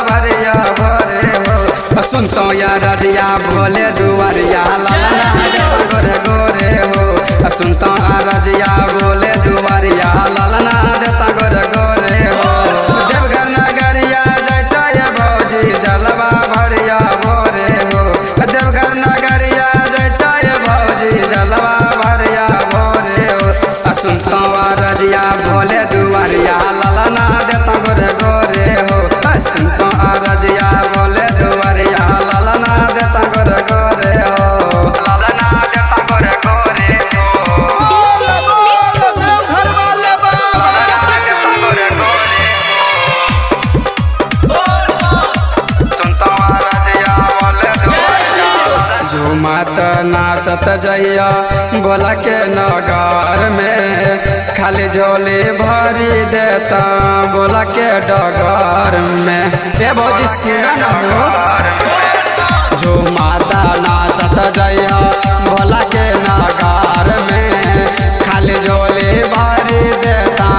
भरिया भोरे हो सुनतो या रजिया भोले दुआरिया ललना देता गोरे गोरे हो सुनतो आ रजिया भोले दुआरिया ललना देता गोरे गोरे हो देवघर नगरिया जय जय भौजी जलवा भरिया भोरे हो देवघर नगरिया जय जय भौजी जलवा भरिया भोरे हो सुनतो आ रजिया भोले दुआरिया ललना देता गोरे गोरे हो सुनतो आ रजिया भोले दुआरिया ललना देता गोरे गोरे हो ललना देता गोरे गोरे झूमत नाचत जइया भोला के नगर में खाली झोली भरी देता भोला के डगर में ए भौजी सिंगन हो झूमत नाचत जइया भोला के नगर में खाली झोली भरी देता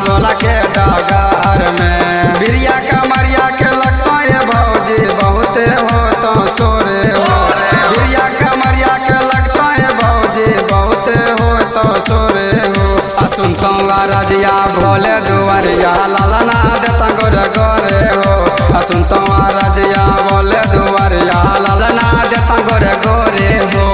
भोला के डगर में बिरिया कमरिया के लगता है भौजी बहुत हो तो सोरे हो बिरिया कमरिया के लगता है भौजी बहुत हो तो सोरे हो सुनतो आ रजिया भोले दुआरिया ललना देता गोरे गोरे हो सुनतो आ रजिया भोले दुआरिया ललना देता गोरे गोरे हो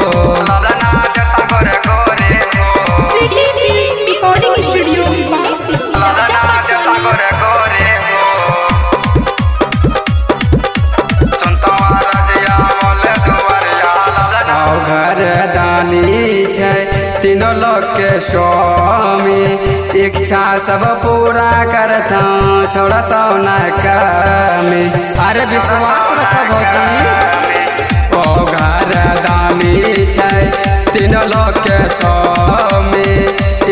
ललना देता गोरे गोरे हो स्वीटी जी रिकॉर्डिंग स्टूडियो वासी ललना देता गोरे गोरे हो सुनतो आ रजिया भोले दुआरिया ललना घर दानी छै तीनों लोग के स्वामी इच्छा सब पूरा करता छोड़ता न कमी अरे विश्वास रख भौजी ओ घर दानी छै तीनों लोग के स्वामी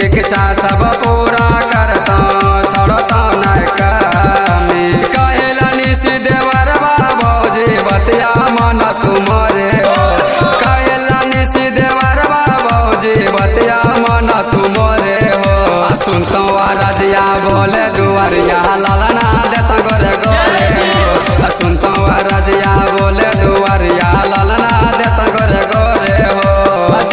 इच्छा सब पूरा करता छोड़ता न कमी कहेला निसी देवरवा भौजी बतिया मन तुम्हारे हो कहेला निसी देवरवा भौजी बतिया मन तुम्हारे हो सुनतो आ रजिया भोले दुआरिया ललना देता गोरे गोरे हो सुनतो आ रजिया भोले दुआरिया ललना देता गोरे गोरे हो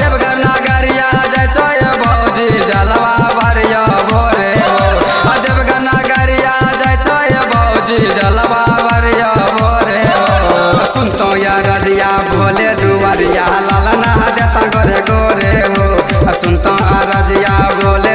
देवघर नगरिया जय जय भौजी जलवा भरिया भोरे हो देवघर नगरिया जय जय भौजी जलवा भरिया भोरे हो सुनतो या रजिया भोले दुआरिया ललना देता गोरे गोरे हो सुनतो आ रजिया भोले